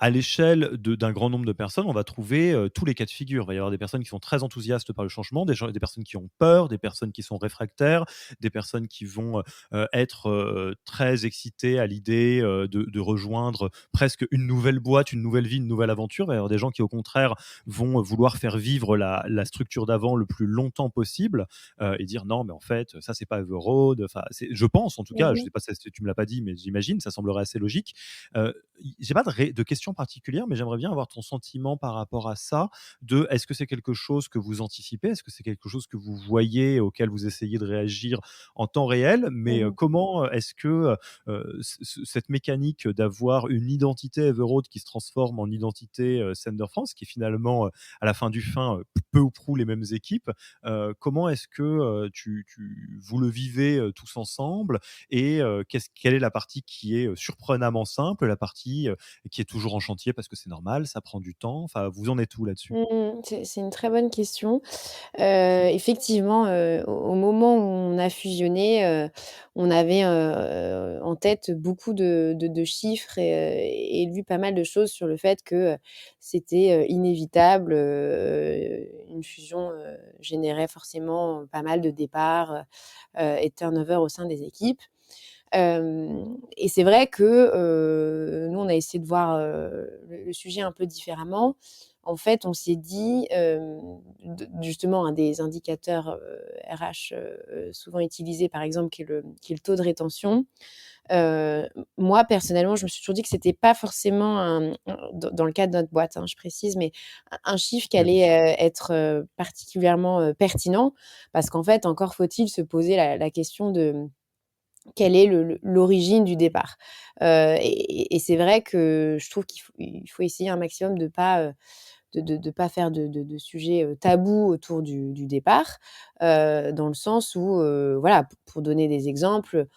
à l'échelle d'un grand nombre de personnes, on va trouver tous les cas de figure. Il va y avoir des personnes qui sont très enthousiastes par le changement, des personnes qui ont peur, des personnes qui sont réfractaires, des personnes qui vont être très excitées à l'idée de rejoindre presque une nouvelle boîte, une nouvelle vie, une nouvelle aventure. Il va y avoir des gens qui, au contraire, vont vouloir faire vivre la structure d'avant le plus longtemps possible et dire non, mais en fait, ça, c'est pas Everroad. Enfin, je pense, en tout cas, je Mmh. sais pas si tu me l'as pas dit, mais j'imagine, ça semblerait assez logique. Euh, j'ai pas de questions particulières, mais j'aimerais bien avoir ton sentiment par rapport à ça. Est-ce que c'est quelque chose que vous anticipez? Est-ce que c'est quelque chose que vous voyez, auquel vous essayez de réagir en temps réel? Mais Mmh. comment est-ce que cette mécanique d'avoir une identité Everroad qui se transforme en identité Sender France, qui est finalement à la fin du fin peu ou prou les mêmes équipes, comment est-ce que vous le vivez tous ensemble et quelle est la partie qui est surprenamment simple, la partie qui est toujours en chantier parce que c'est normal, ça prend du temps. Enfin, vous en êtes où là-dessus? Mmh. C'est une très bonne question. Effectivement, au moment où on a fusionné, on avait, en tête beaucoup de chiffres et lu pas mal de choses sur le fait que, c'était, inévitable, une fusion, générait forcément pas mal de départs, et de turnover au sein des équipes. Et c'est vrai que, nous, on a essayé de voir, le sujet un peu différemment. En fait, on s'est dit, justement, un des indicateurs, RH, souvent utilisés, par exemple, qui est le taux de rétention. Moi, personnellement, je me suis toujours dit que c'était pas forcément dans le cas de notre boîte, hein, je précise, mais un chiffre qui Oui, bien allait, sûr. être, particulièrement, pertinent parce qu'en fait, encore faut-il se poser la question quelle est l'origine du départ. Et c'est vrai que je trouve qu'il faut essayer un maximum de pas pas faire de sujets tabous autour du départ, dans le sens où, voilà, pour donner des exemples,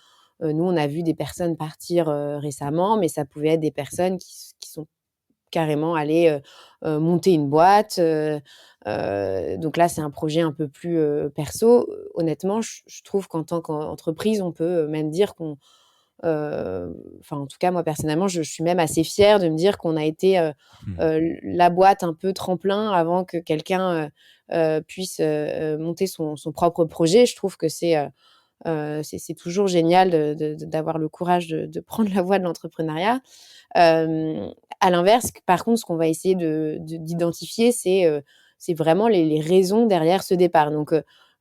nous, on a vu des personnes partir récemment, mais ça pouvait être des personnes qui sont carrément allées monter une boîte. Donc là, c'est un projet un peu plus perso. Honnêtement, je trouve qu'en tant qu'entreprise, on peut même dire qu'on enfin, en tout cas, moi, personnellement, je suis même assez fière de me dire qu'on a été, Mmh. la boîte un peu tremplin avant que quelqu'un, puisse, monter son propre projet. Je trouve que c'est toujours génial d'avoir le courage de prendre la voie de l'entrepreneuriat. À l'inverse, par contre, ce qu'on va essayer d'identifier, c'est vraiment les raisons derrière ce départ. Donc,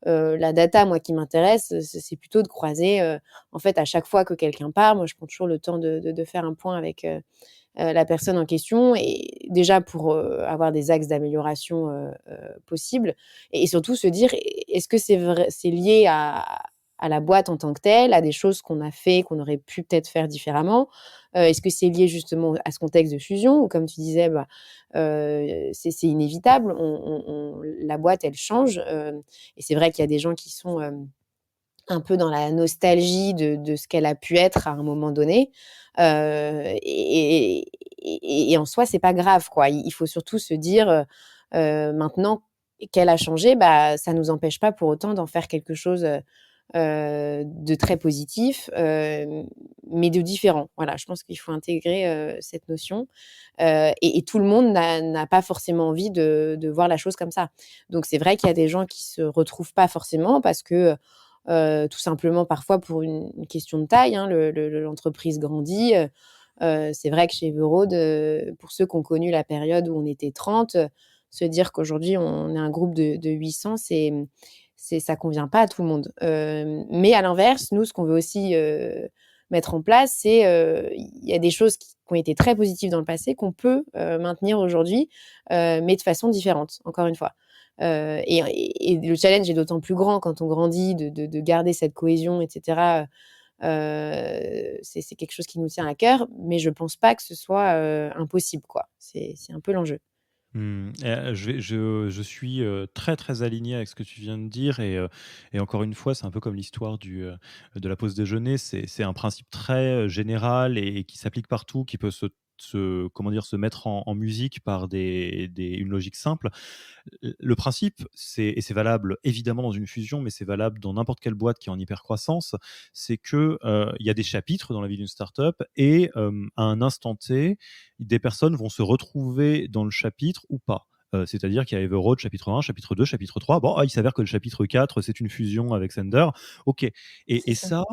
la data, moi, qui m'intéresse, c'est plutôt de croiser, en fait, à chaque fois que quelqu'un part, moi, je prends toujours le temps de faire un point avec la personne en question, et déjà pour avoir des axes d'amélioration possibles, et surtout se dire, est-ce que c'est lié à la boîte en tant que telle, à des choses qu'on a fait, qu'on aurait pu peut-être faire différemment. Est-ce que c'est lié justement à ce contexte de fusion, ou comme tu disais, bah, c'est inévitable, la boîte, elle change. Et c'est vrai qu'il y a des gens qui sont un peu dans la nostalgie de ce qu'elle a pu être à un moment donné. Et en soi, c'est pas grave, quoi. Il faut surtout se dire, maintenant qu'elle a changé, bah, ça nous empêche pas pour autant d'en faire quelque chose de très positif, mais de différent. Voilà, je pense qu'il faut intégrer cette notion. Et tout le monde n'a pas forcément envie de voir la chose comme ça. Donc c'est vrai qu'il y a des gens qui se retrouvent pas forcément parce que, tout simplement parfois pour une question de taille, hein, l'entreprise grandit. C'est vrai que chez Everode, pour ceux qui ont connu la période où on était 30, se dire qu'aujourd'hui on est un groupe de 800, ça convient pas à tout le monde. Mais à l'inverse, nous, ce qu'on veut aussi mettre en place, c'est il y a des choses qui ont été très positives dans le passé qu'on peut maintenir aujourd'hui, mais de façon différente, encore une fois. Et le challenge est d'autant plus grand quand on grandit, de garder cette cohésion, etc. C'est quelque chose qui nous tient à cœur, mais je pense pas que ce soit impossible, quoi. C'est un peu l'enjeu. Je suis, très, très aligné avec ce que tu viens de dire et encore une fois, c'est un peu comme l'histoire de la pause déjeuner. C'est un principe très, général et qui s'applique partout, qui peut comment dire? Se mettre en musique par une logique simple. Le principe, c'est valable évidemment dans une fusion, mais c'est valable dans n'importe quelle boîte qui est en hypercroissance, c'est que, il y a des chapitres dans la vie d'une startup et à un instant T, des personnes vont se retrouver dans le chapitre ou pas. C'est-à-dire qu'il y a Everroad chapitre 1, chapitre 2, chapitre 3. Bon, il s'avère que le chapitre 4, c'est une fusion avec Sender. OK, C'est et ça. ça,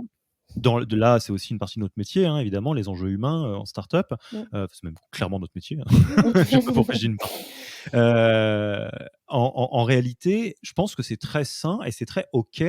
là, c'est aussi une partie de notre métier, hein, évidemment, les enjeux humains, en startup. Mmh. C'est même clairement notre métier, hein. Je sais pas pourquoi je dis une partie. Heu, en réalité, je pense que c'est très sain et c'est très OK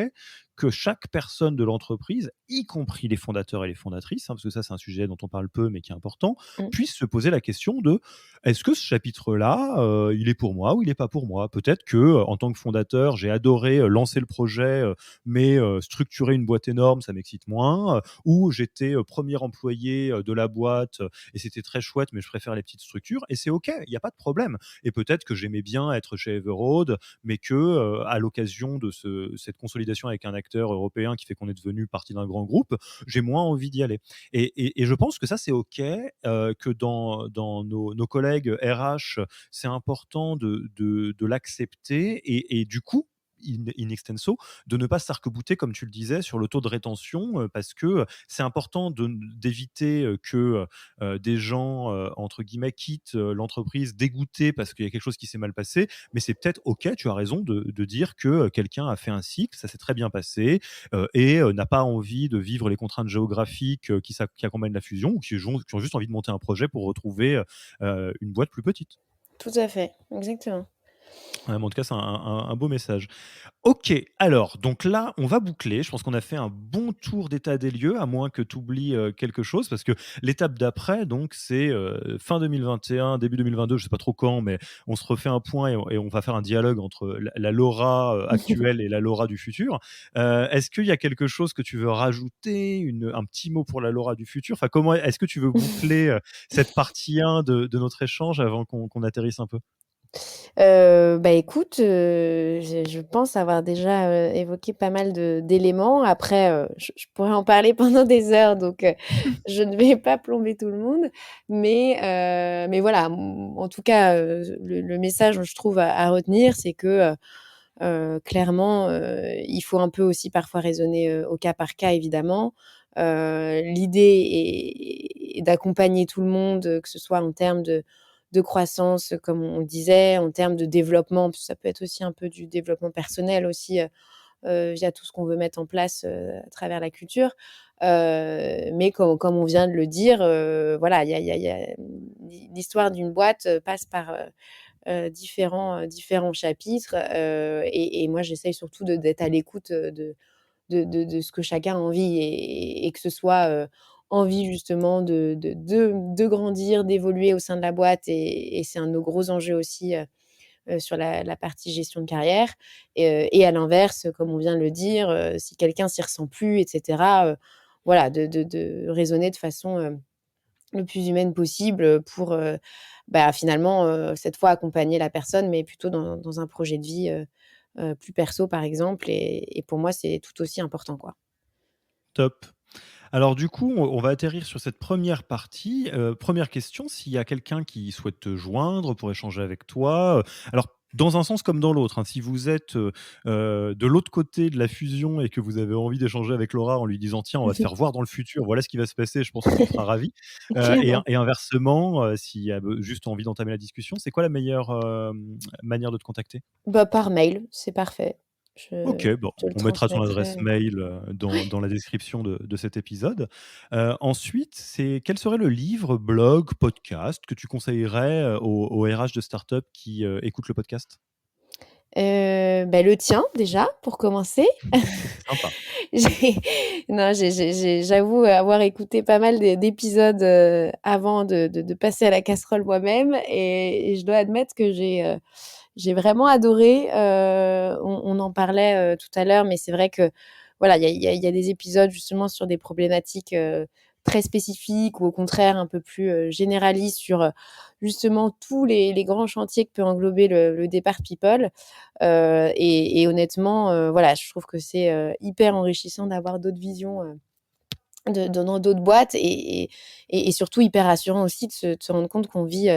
que chaque personne de l'entreprise, y compris les fondateurs et les fondatrices, hein, parce que ça, c'est un sujet dont on parle peu, mais qui est important, Mmh. puisse se poser la question de: «Est-ce que ce chapitre-là, il est pour moi ou il est pas pour moi?» Peut-être que, en tant que fondateur, j'ai adoré, lancer le projet, mais structurer une boîte énorme, ça m'excite moins, ou j'étais, 1er employé, de la boîte, et c'était très chouette, mais je préfère les petites structures, et c'est OK, il y a pas de problème. Et peut-être que j'aimais bien être chez Everroad, mais que, à l'occasion de cette consolidation avec un acteur européen qui fait qu'on est devenu partie d'un grand groupe, j'ai moins envie d'y aller. Et je pense que ça, c'est OK, que dans nos collègues RH, c'est important de l'accepter et du coup, in extenso, de ne pas s'arc-bouter, comme tu le disais, sur le taux de rétention, parce que c'est important d'éviter que des gens, entre guillemets, quittent l'entreprise dégoûtés parce qu'il y a quelque chose qui s'est mal passé. Mais c'est peut-être OK, tu as raison de dire que quelqu'un a fait un cycle, ça s'est très bien passé, et n'a pas envie de vivre les contraintes géographiques qui accompagnent la fusion, ou qui ont juste envie de monter un projet pour retrouver une boîte plus petite. Tout à fait, exactement. Ouais, mais en tout cas, c'est un beau message. OK, alors donc là, on va boucler. Je pense qu'on a fait un bon tour d'état des lieux, à moins que tu oublies, quelque chose, parce que l'étape d'après donc c'est, fin 2021, début 2022, je sais pas trop quand, mais on se refait un point et on va faire un dialogue entre la Laura, actuelle et la Laura du futur. Est-ce qu'il y a quelque chose que tu veux rajouter, un petit mot pour la Laura du futur? Enfin, comment est-ce que tu veux boucler, cette partie 1 de notre échange avant qu'on atterrisse un peu? Bah, écoute, je pense avoir déjà, évoqué pas mal d'éléments. Après, je pourrais en parler pendant des heures, donc je ne vais pas plomber tout le monde. Mais voilà, en tout cas, le message, je trouve, à retenir, c'est que, clairement, il faut un peu aussi parfois raisonner, au cas par cas, évidemment. L'idée est d'accompagner tout le monde, que ce soit en termes de croissance, comme on le disait, en termes de développement, parce que ça peut être aussi un peu du développement personnel aussi, via tout ce qu'on veut mettre en place, à travers la culture. Mais comme on vient de le dire, voilà, il y a l'histoire d'une boîte, passe par, différents chapitres, et moi j'essaye surtout d'être à l'écoute, de ce que chacun a envie, et que ce soit, envie justement de grandir, d'évoluer au sein de la boîte, et c'est un de nos gros enjeux aussi, sur la partie gestion de carrière, et à l'inverse, comme on vient de le dire, si quelqu'un s'y ressent plus et cetera, voilà, de raisonner de façon, le plus humaine possible, pour, bah, finalement, cette fois accompagner la personne, mais plutôt dans un projet de vie, plus perso par exemple, et pour moi c'est tout aussi important, quoi. Top. Alors du coup, on va atterrir sur cette première partie. 1re question, s'il y a quelqu'un qui souhaite te joindre pour échanger avec toi, alors dans un sens comme dans l'autre, hein. Si vous êtes, de l'autre côté de la fusion et que vous avez envie d'échanger avec Laura en lui disant: «Tiens, on va te faire voir dans le futur, voilà ce qui va se passer», je pense que tu seras ravi. Clairement. Et inversement, s'il y a juste envie d'entamer la discussion, c'est quoi la meilleure, manière de te contacter? Bah, par mail, c'est parfait. Je OK, bon, te le on mettra ton transmettrai. adresse mail, dans la description de cet épisode. Ensuite, quel serait le livre, blog, podcast que tu conseillerais, aux RH de start-up qui, écoutent le podcast? Bah, le tien déjà, pour commencer. Sympa. J'ai non, j'avoue avoir écouté pas mal d'épisodes, avant de passer à la casserole moi-même, et je dois admettre que j'ai vraiment adoré. On en parlait, tout à l'heure, mais c'est vrai que, voilà, il y a des épisodes justement sur des problématiques, très spécifiques, ou au contraire un peu plus, généralistes sur, justement tous les grands chantiers que peut englober le départ people. Et honnêtement, voilà, je trouve que c'est, hyper enrichissant d'avoir d'autres visions, dans d'autres boîtes, et surtout hyper rassurant aussi de se rendre compte qu'on vit,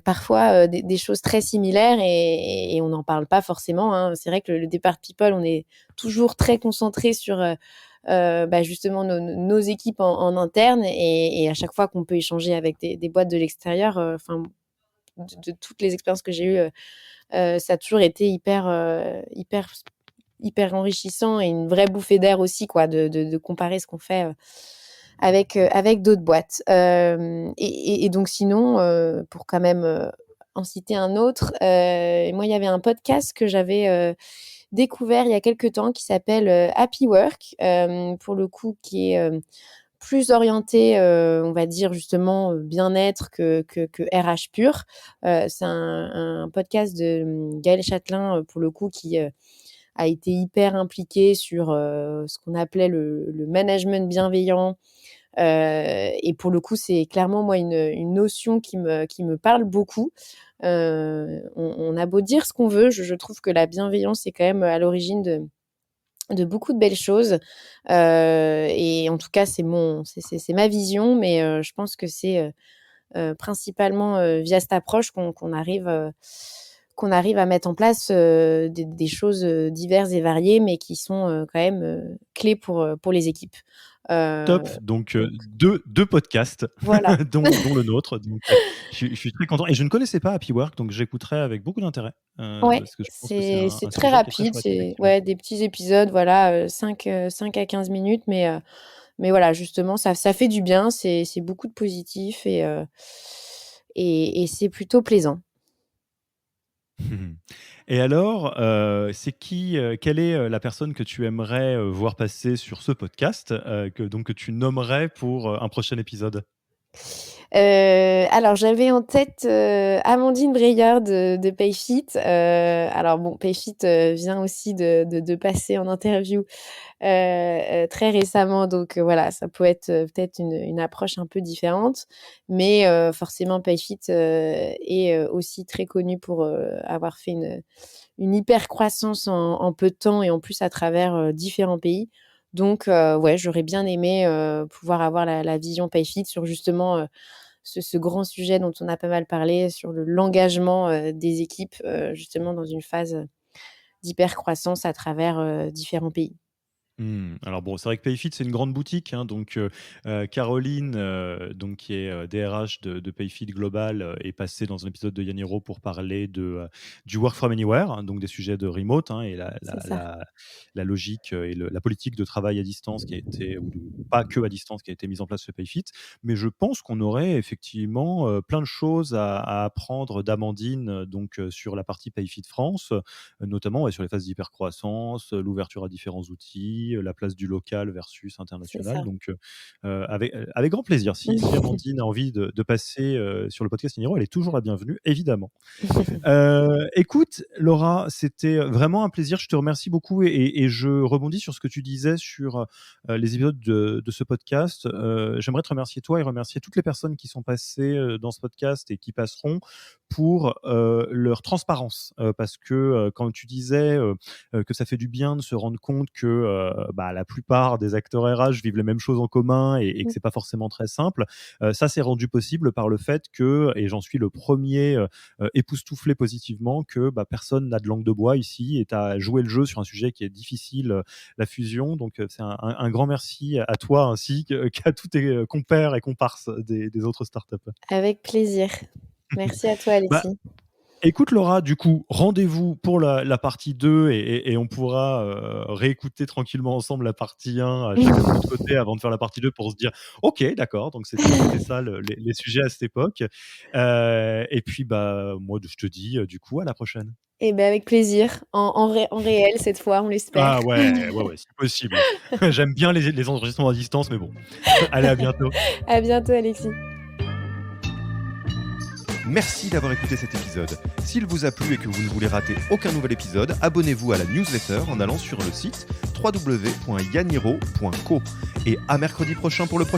parfois, des choses très similaires, et on n'en parle pas forcément, hein. C'est vrai que le départ people, on est toujours très concentré sur, bah, justement nos équipes en interne, et à chaque fois qu'on peut échanger avec des boîtes de l'extérieur, enfin, de toutes les expériences que j'ai eues, ça a toujours été hyper enrichissant, et une vraie bouffée d'air aussi, quoi, de comparer ce qu'on fait, avec d'autres boîtes. Et donc sinon, pour quand même, en citer un autre, moi, il y avait un podcast que j'avais, découvert il y a quelque temps, qui s'appelle, Happy Work, pour le coup, qui est, plus orienté, on va dire justement, bien-être que RH pur. C'est un podcast de, Gaël Châtelain, pour le coup, qui, a été hyper impliqué sur, ce qu'on appelait le management bienveillant. Et pour le coup, c'est clairement moi une notion qui me parle beaucoup. On a beau dire ce qu'on veut, je trouve que la bienveillance est quand même à l'origine de beaucoup de belles choses. Et en tout cas, c'est ma vision, mais je pense que c'est, principalement, via cette approche qu'on arrive à mettre en place, des choses, diverses et variées, mais qui sont, quand même, clés pour les équipes. Heu, Top, donc donc 2 podcasts, voilà. dont le nôtre, donc je suis très content et je ne connaissais pas Happy Work, donc j'écouterai avec beaucoup d'intérêt, Ouais, parce que je pense que c'est c'est un très sujet qui est très rapide, chouette, c'est, effectivement. ouais, des petits épisodes, voilà, 5 à 15 minutes, mais voilà, justement, ça fait du bien, c'est beaucoup de positif, et c'est plutôt plaisant. Et alors, c'est qui, quelle est, la personne que tu aimerais, voir passer sur ce podcast, que tu nommerais pour, un prochain épisode? Alors j'avais en tête, Amandine Breillat de Payfit. Alors bon, Payfit, vient aussi de passer en interview, très récemment, donc voilà, ça peut être, peut-être une approche un peu différente. Mais forcément Payfit, est, aussi très connu pour, avoir fait une hyper croissance en peu de temps et en plus à travers, différents pays. Donc ouais, j'aurais bien aimé, pouvoir avoir la vision Payfit sur justement, ce grand sujet dont on a pas mal parlé, sur l'engagement, des équipes, justement dans une phase, d'hypercroissance à travers, différents pays. Alors bon, c'est vrai que Payfit, c'est une grande boutique, hein, donc Caroline, donc qui est, DRH de Payfit Global, est passée dans un épisode de Yaniro pour parler du work from anywhere, hein, donc des sujets de remote, hein, et C'est ça. la logique, et la politique de travail à distance qui a été ou de pas que à distance, qui a été mise en place chez Payfit. Mais je pense qu'on aurait effectivement, plein de choses à apprendre d'Amandine, donc sur la partie Payfit France, notamment, ouais, sur les phases d'hypercroissance, l'ouverture à différents outils, la place du local versus C'est international. ça. Donc, avec grand plaisir. Si Amandine a envie de passer, sur le podcast Niro, elle est toujours la bienvenue, évidemment. Écoute, Laura, c'était vraiment un plaisir. Je te remercie beaucoup et je rebondis sur ce que tu disais sur les épisodes de ce podcast. J'aimerais te remercier toi et remercier toutes les personnes qui sont passées dans ce podcast et qui passeront pour leur transparence. Parce que quand tu disais que ça fait du bien de se rendre compte que la plupart des acteurs RH vivent les mêmes choses en commun et que c'est pas forcément très simple, ça c'est rendu possible par le fait que, et j'en suis le premier époustouflé positivement, que personne n'a de langue de bois ici et tu as joué le jeu sur un sujet qui est difficile, la fusion. Donc c'est un grand merci à toi ainsi qu'à tous tes compères et comparses des autres startups. Avec plaisir. Merci à toi, Bah, Alexis. écoute Laura, du coup, rendez-vous pour la partie 2 et on pourra réécouter tranquillement ensemble la partie 1, chacun de notre côté, avant de faire la partie 2 pour se dire ok, d'accord, donc c'était ça les sujets à cette époque. Et puis, moi, je te dis du coup à la prochaine. Eh ben, avec plaisir, en réel cette fois, on l'espère. Ah ouais, ouais, ouais, si possible. J'aime bien les enregistrements à distance, mais bon. Allez, à bientôt. À bientôt, Alexis. Merci d'avoir écouté cet épisode. S'il vous a plu et que vous ne voulez rater aucun nouvel épisode, abonnez-vous à la newsletter en allant sur le site www.yaniro.co. Et à mercredi prochain pour le prochain.